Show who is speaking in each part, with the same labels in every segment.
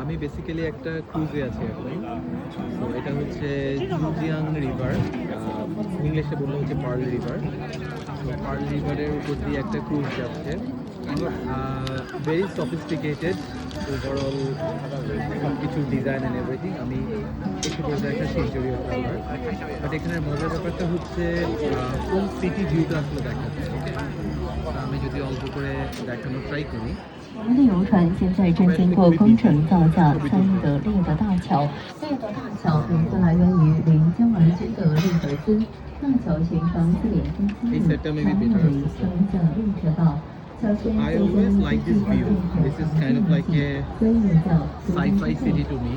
Speaker 1: আমি বেসিক্যালি একটা ক্রুজে আছি এখন। তো এটা হচ্ছে জুজিয়াং রিভার, ইংলিশে বললে হচ্ছে পার্ল রিভার। তো পার্ল রিভারের উপর দিয়ে একটা ক্রুজ যাচ্ছে, ভেরি সফিস্টিকেটেড ওভারঅল সব কিছু ডিজাইন অ্যান্ড এভরিথিং। আমি একটু করে দেখাচ্ছি ইন্টেরিয়র কালার, বাট এখানে মজার ব্যাপারটা হচ্ছে কোন সিটি ভিউটা আসলে দেখাচ্ছে। আমি যদি অল্প করে দেখানোর try করি।
Speaker 2: 我们的游船现在正经过工程造价3亿的猎德大桥。猎德大桥名字来源于临江而居的猎德村，大桥全长4.37米，长5米，上下6车道。
Speaker 1: I always like this view. This is kind of like a sci-fi city to me.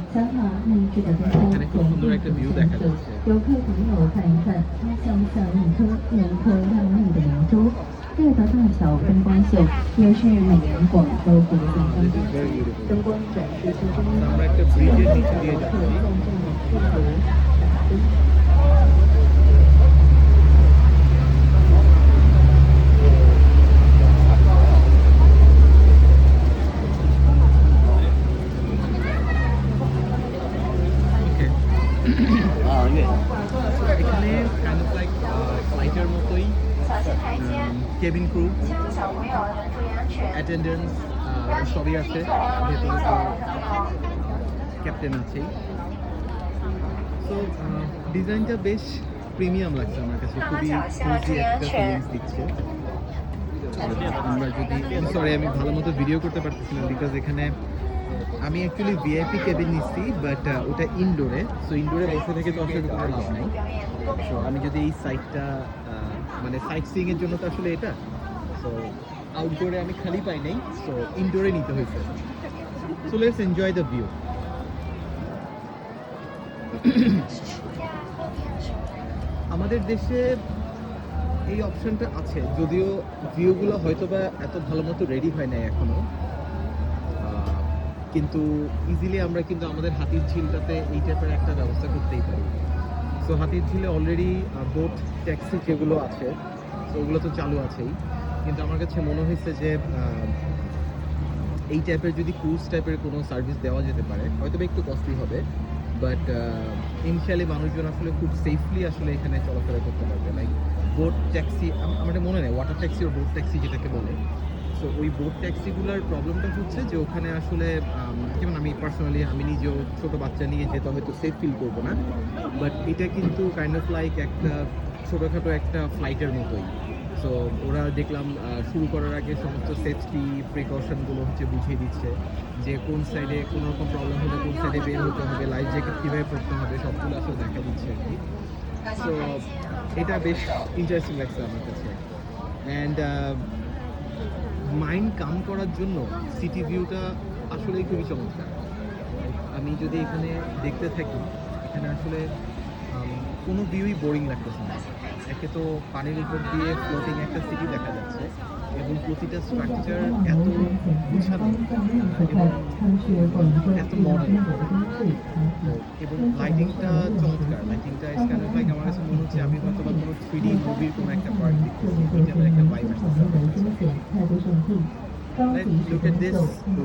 Speaker 1: এখানে খুব সুন্দর একটা ভিউ দেখা যাচ্ছে।
Speaker 2: 游客朋友看一看，它像不像一颗亮丽的明珠？猎德大桥灯光秀也是每年广州国际灯灯光展示秀中
Speaker 1: আমরা একটা ব্রিজের নিচে দিয়ে যাচ্ছি। এখানে kind of like ফ্লাইটের মতোই কেবিন ক্রু, অ্যাটেন্ডেন্স সবই আছে, ভেতরে তো ক্যাপ্টেন আছেই। সো ডিজাইনটা বেশ প্রিমিয়াম লাগছে আমার কাছে, খুবই কোজি একটা ফিলিংস দিচ্ছে। আমরা যদি সরি আমি ভালো মতো ভিডিও করতে পারতেছি না, বিকজ এখানে আমি অ্যাকচুয়ালি ভিআইপি কেবিন নিচ্ছি, বাট ওটা ইনডোরে। সো ইনডোরে বসে থেকে তো আসলে কোনো লাভ নাই। সো আমি যদি এই সাইটটা মানে সাইট সিইং এর জন্য তো আসলে এটা, সো আউটডোরে আমি খালি পাই নাই, সো ইনডোরে নিতে হয়েছে। So let's enjoy the view. আমাদের দেশে এই অপশনটা আছে, যদিও ভিউগুলো হয়তো বা এত ভালো মতো রেডি হয় নাই এখনো, কিন্তু ইজিলি আমরা কিন্তু আমাদের হাতির ঝিলটাতে এই টাইপের একটা ব্যবস্থা করতেই পারি। সো হাতির ঝিলে অলরেডি বোট ট্যাক্সি যেগুলো আছে, তো ওগুলো তো চালু আছেই, কিন্তু আমার কাছে মনে হয়েছে যে এই টাইপের যদি ক্রুজ টাইপের কোনো সার্ভিস দেওয়া যেতে পারে, হয়তো বা একটু কস্টলি হবে, বাট ইনিশিয়ালি মানুষজন আসলে খুব সেফলি আসলে এখানে চলাফেরা করতে পারবে। লাইক বোট ট্যাক্সি, আমার মনে নেই ওয়াটার ট্যাক্সি ও বোট ট্যাক্সি যেটাকে বলে। সো ওই বোট ট্যাক্সিগুলোর প্রবলেমটা হচ্ছে যে ওখানে আসলে যেমন আমি পার্সোনালি আমি নিজেও ছোটো বাচ্চা নিয়ে যেতে হয়তো সেফ ফিল করবো না, বাট এটা কিন্তু কাইন্ড অফ লাইক একটা ছোটোখাটো একটা ফ্লাইটের মতোই। সো ওরা দেখলাম শুরু করার আগে সমস্ত সেফটি প্রিকশনগুলো হচ্ছে বুঝিয়ে দিচ্ছে যে কোন সাইডে কোনো রকম প্রবলেম হলে কোন সাইডে বের হতে হবে, লাইফ জ্যাকেট কীভাবে পড়তে হবে, সবগুলো আসলে দেখা দিচ্ছে আর কি। সো এটা বেশ ইন্টারেস্টিং লাগছে আমার কাছে। অ্যান্ড মাইন্ড কাম করার জন্য সিটি ভিউটা আসলেই খুবই চমৎকার। আমি যদি এখানে দেখতে থাকি, এখানে আসলে কোনো ভিউই বোরিং লাগতেছে না। একে তো পানির উপর দিয়ে ফ্লোটিং একটা সিটি দেখা যাচ্ছে, এবং প্রতিটা স্ট্রাকচার এত গুছানো এবং এত মডার্ন, এবং লাইটিংটা চমৎকার। লাইটিংটা কাইন্ড অফ লাইক আমার কাছে মনে হচ্ছে আমি হয়তো বা কোনো 3D মুভির কোনো একটা পার্ট দেখতেছি, এটা একটা ভাইব আসতেছে আমার কাছে। Look at this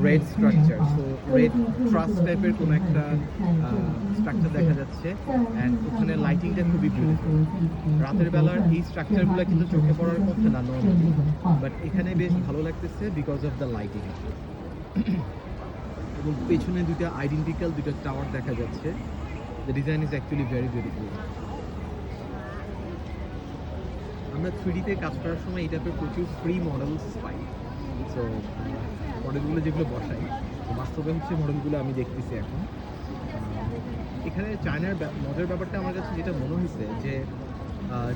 Speaker 1: red structure. So red truss টাইপের কোনো একটা স্ট্রাকচার দেখা যাচ্ছে, অ্যান্ড ওখানে লাইটিংটা খুবই বিউটিফুল। রাতের বেলার এই স্ট্রাকচারগুলো কিন্তু চোখে পড়ার কথা না নর্মালি, বাট এখানে বেশ ভালো লাগতেছে বিকজ অফ দ্য লাইটিং। এবং পেছনে দুইটা আইডেন্টিক্যাল দুইটা টাওয়ার দেখা যাচ্ছে। The design is actually very beautiful. আমরা 3D-তে কাজ করার সময় এই টাইপের প্রচুর ফ্রি মডেলস পাই। সো মডেলগুলো যেগুলো বসাই, বাস্তবে হচ্ছে মডেলগুলো আমি দেখতেছি এখন। এখানে চায়নার মজার ব্যাপারটা আমার কাছে যেটা মনে হয়েছে যে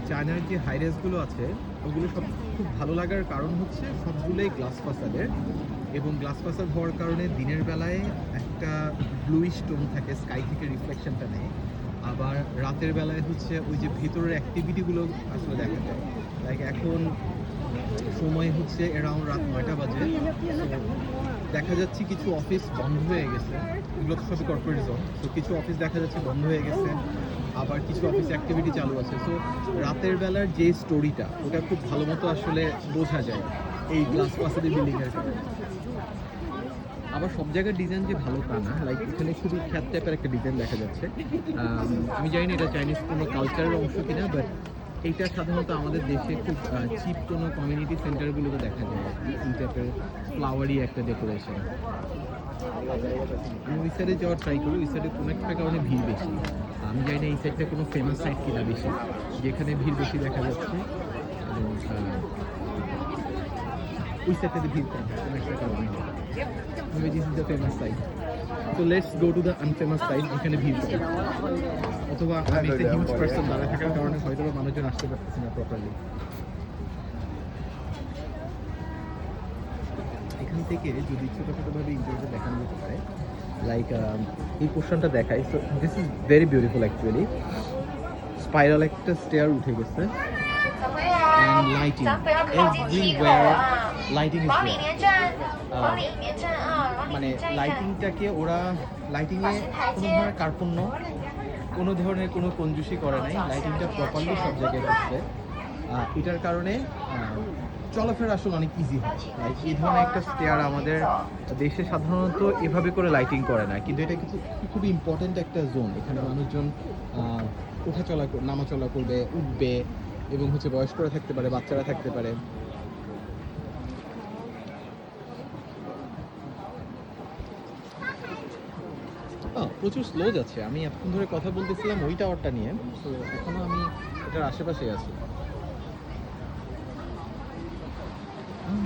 Speaker 1: চায়নার যে হাইরেসগুলো আছে ওগুলো সব খুব ভালো লাগার কারণ হচ্ছে সবগুলোই গ্লাস ফাসাদের, এবং গ্লাস ফাসাদ হওয়ার কারণে দিনের বেলায় একটা ব্লুইশ টোন থাকে, স্কাই থেকে রিফ্লেকশনটা নেয়, আবার রাতের বেলায় হচ্ছে ওই যে ভিতরের অ্যাক্টিভিটিগুলো আসলে দেখা যায়। লাইক এখন সময় হচ্ছে অ্যারাউন্ড রাত 9টা বাজে, দেখা যাচ্ছে কিছু অফিস বন্ধ হয়ে গেছে, এগুলো তো সবই কর্পোরেট জোন। তো কিছু অফিস দেখা যাচ্ছে বন্ধ হয়ে গেছে, আবার কিছু অফিস অ্যাক্টিভিটি চালু আছে। সো রাতের বেলার যে স্টোরিটা ওটা খুব ভালো মতো আসলে বোঝা যায় এই গ্লাস ফাসাদি বিল্ডিংয়ের কারণে। আবার সব জায়গার ডিজাইন যে ভালো তা না, লাইক এখানে খুবই খ্যাত টাইপের একটা ডিজাইন দেখা যাচ্ছে। আমি জানি না এটা চাইনিজ কোনো কালচারের অংশ কিনা, বাট এইটা সাধারণত আমাদের দেশে খুব চিপ কোনো কমিউনিটি সেন্টারগুলোতে দেখা যায় এই টাইপের ফ্লাওয়ারি একটা ডেকোরেশন। আমি ওই সাইডে যাওয়ার ট্রাই করি, ওই সাইডে কোনো একটা কারণে ভিড় বেশি। আমি জানি না এই সাইডটা কোনো ফেমাস সাইড কিনা বেশি, যেখানে ভিড় বেশি দেখা যাচ্ছে, এবং ওই সাইডটাতে ভিড় কম কোনো একটা কারণে। Maybe this is the famous side. So let's go to the unfamous side, যেখানে ভিড় কম। অথবা আমি একটা হিউজ পার্সন দাঁড়ায় থাকার কারণে হয়তো মানুষজন আসতে পারতেছে না প্রপারলি। এখান থেকে যদি ছোটোখাটোভাবে ইন্টারভিউটা দেখানো যেতে পারে, লাইক এই পোর্শনটা দেখাই। So this is very beautiful actually. Spiral একটা স্টেয়ার উঠে গেছে, and lighting everywhere, lighting is মানে লাইটিংটাকে ওরা লাইটিংয়ে কোনো ধরনের কার্পণ্য, কোনো ধরনের কোনো কঞ্জুসি করে নাই, লাইটিংটা প্রপারলি সব জায়গায় করছে। এটার কারণে চলাফেরা আসলে অনেক ইজি হয়। লাইক এই ধরনের একটা স্টেয়ার আমাদের দেশে সাধারণত এভাবে করে লাইটিং করে না, কিন্তু এটা কিন্তু খুবই ইম্পর্ট্যান্ট একটা জোন। এখানে মানুষজন ওঠা চলা নামা চলা করবে, উঠবে, এবং হচ্ছে বয়স্করা থাকতে পারে, বাচ্চারা থাকতে পারে। প্রচুর স্লো যাচ্ছে। আমি এতক্ষণ ধরে কথা বলতেছিলাম ওই টাওয়ারটা নিয়ে, তো এখনো আমি এটার আশেপাশে আছি।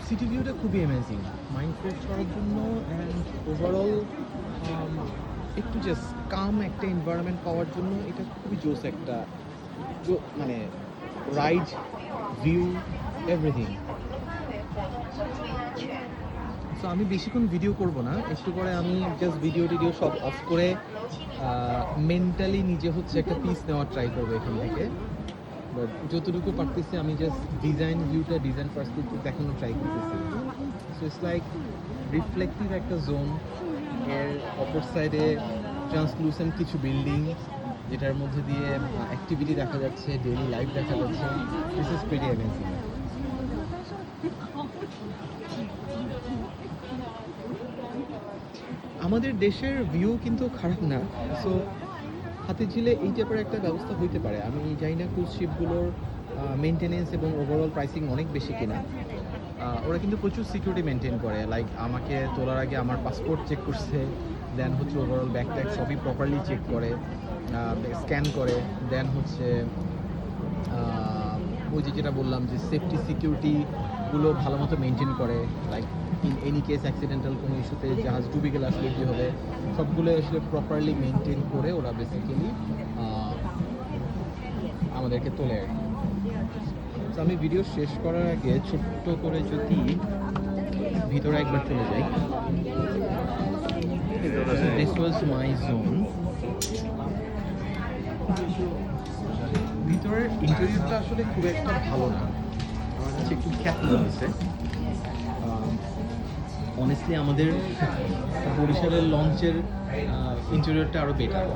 Speaker 1: সিটি ভিউটা খুবই অ্যামেজিং, মাইন্ড ফ্রেশ করার জন্য, অ্যান্ড ওভারঅল একটু জাস্ট কাম একটা এনভায়রনমেন্ট পাওয়ার জন্য এটা খুবই জোস একটা মানে রাইড, ভিউ, এভরিথিং। সো আমি বেশিক্ষণ ভিডিও করব না, একটু পরে আমি জাস্ট ভিডিও টিডিও সব অফ করে মেন্টালি নিজে হচ্ছে একটা পিস নেওয়ার ট্রাই করবো এখান থেকে। বাট যতটুকু পারতেছি আমি জাস্ট ডিজাইন ভিউটা, ডিজাইন পার্সপেক্টিভ দেখানোর ট্রাই করতেছি। সো ইটস লাইক রিফ্লেক্টিভ একটা জোন, এর অপর সাইডে ট্রান্সলুসেন্ট কিছু বিল্ডিং, যেটার মধ্যে দিয়ে অ্যাক্টিভিটি দেখা যাচ্ছে, ডেইলি লাইফ দেখা যাচ্ছে। This is pretty amazing. আমাদের দেশের ভিউ কিন্তু খারাপ না, সো হাতিঝিলে এই টাইপের একটা ব্যবস্থা হইতে পারে। আমি জানি না ক্রুজ শিপগুলোর মেনটেনেন্স এবং ওভারঅল প্রাইসিং অনেক বেশি কিনা। ওরা কিন্তু প্রচুর সিকিউরিটি মেনটেন করে, লাইক আমাকে তোলার আগে আমার পাসপোর্ট চেক করছে, দেন হচ্ছে ওভারঅল ব্যাগ ট্যাগ সবই প্রপারলি চেক করে, স্ক্যান করে, দেন হচ্ছে ওই যেটা বললাম যে সেফটি সিকিউরিটিগুলো ভালো মতো মেনটেন করে। Like in any case accidental কোনো ইস্যুতে জাহাজ ডুবে গেলে আসলে কী হবে, সবগুলো আসলে প্রপারলি মেনটেন করে ওরা বেসিক্যালি আমাদেরকে তোলে আর কি। তো আমি ভিডিও শেষ করার আগে ছোট্ট করে যদি ভিতরে একবার চলে যাই, দিস ওয়াজ মাই জোন। ভিতরের ইন্টেরিয়রটা আসলে খুব একটা ভালো না, আমার কাছে একটু খ্যাত হয়েছে। অনেস্টলি আমাদের বরিশালের লঞ্চের ইন্টেরিয়রটা আরও বেটার।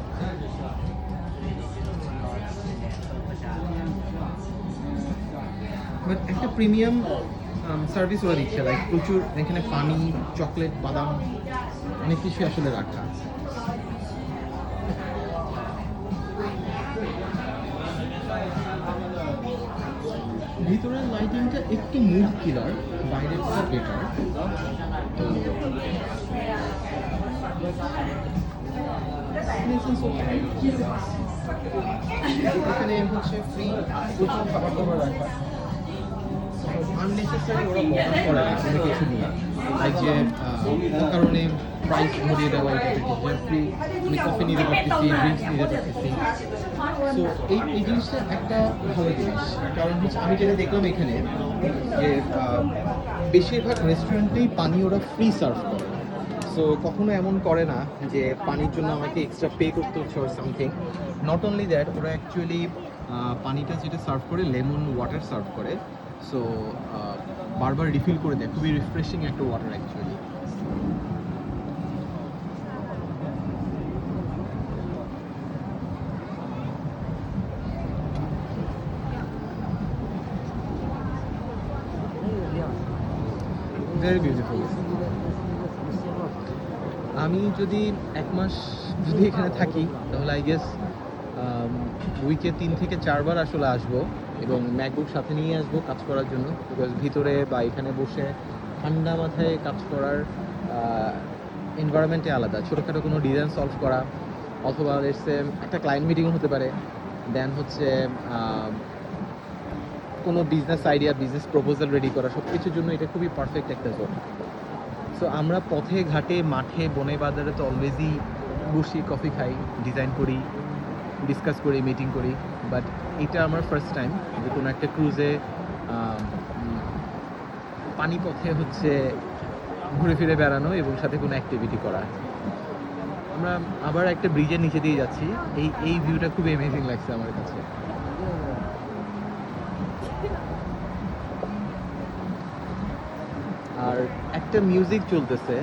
Speaker 1: বাট একটা প্রিমিয়াম সার্ভিস ওরা দিচ্ছে, লাইক প্রচুর এখানে পানি, চকলেট, বাদাম, অনেক কিছু আসলে রাখা আছে। ভিতরের লাইটিংটা একটু মুড কিলার, বাইরের থেকে বেটার। এখানে হচ্ছে ফ্রি প্রচুর খাবার দাবার রাখা, আননেসেসারি ওরা বহন করে না কোনো কিছু নিয়ে, লাইক যে কারণে প্রাইস ধরিয়ে দেওয়া, এটা থেকে যে ফ্রি আমি কফি নিতে পারতেছি, ড্রিঙ্কস নিতে পারতেছি। সো এই জিনিসটা একটা ভালো জিনিস, কারণ হচ্ছে আমি যেটা দেখলাম এখানে যে বেশিরভাগ রেস্টুরেন্টেই পানি ওরা ফ্রি সার্ভ করে। সো কখনো এমন করে না যে পানির জন্য আমাকে এক্সট্রা পে করতে হচ্ছে ওর সামথিং। নট অনলি দ্যাট, ওরা অ্যাকচুয়ালি পানিটা যেটা সার্ভ করে লেমন ওয়াটার সার্ভ করে, সো বারবার রিফিল করে দেয়, খুবই রিফ্রেশিং একটা ওয়াটার অ্যাকচুয়ালি। Very beautiful. আমি যদি 1 মাস যদি এখানে থাকি তাহলে আই গেস উইকে 3 থেকে 4 বার আসলে আসবো, এবং ম্যাকবুক সাথে নিয়ে আসবো কাজ করার জন্য। বিকজ ভিতরে বা এখানে বসে ঠান্ডা মাথায় কাজ করার এনভায়রনমেন্টে আলাদা। ছোটোখাটো কোনো ডিজাইন সলভ করা, অথবা একটা ক্লায়েন্ট মিটিং হতে পারে, দেন হচ্ছে কোনো business idea, business proposal ready করা, সব কিছুর জন্য এটা খুবই পারফেক্ট একটা জোন। সো আমরা পথে ঘাটে মাঠে বনে বাজারে তো অলওয়েজই বসি, কফি খাই, ডিজাইন করি, ডিসকাস করি, মিটিং করি। বাট এটা আমার ফার্স্ট টাইম যে কোনো একটা ক্রুজে পানিপথে হচ্ছে ঘুরে ফিরে বেড়ানো এবং সাথে কোনো অ্যাক্টিভিটি করা। আমরা আবার একটা ব্রিজের নিচে দিয়ে যাচ্ছি। এই ভিউটা খুবই অ্যামেজিং লাগছে আমার কাছে। আর একটা মিউজিক চলতেছে,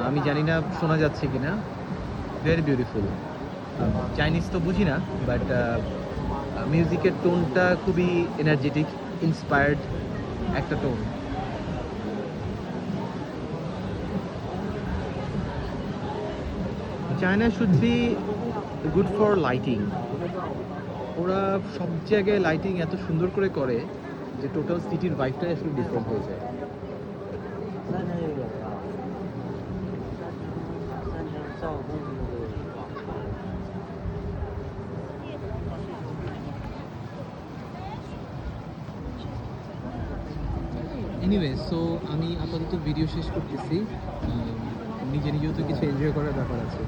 Speaker 1: আমি জানি না শোনা যাচ্ছে কিনা। Very beautiful. চাইনিজ তো বুঝি না, বাট মিউজিকের টোনটা খুবই এনার্জেটিক, ইন্সপায়ার্ড একটা tone. China should be good for lighting. ওরা সব জায়গায় লাইটিং এত সুন্দর করে করে যে টোটাল সিটির ভাইবটাই আসলে ডিফারেন্ট হয়ে যায়। এনিওয়ে, সো আমি আপাতত ভিডিও শেষ করতেছি। নিজে নিজেও তো কিছু এনজয় করার ব্যাপার আছে।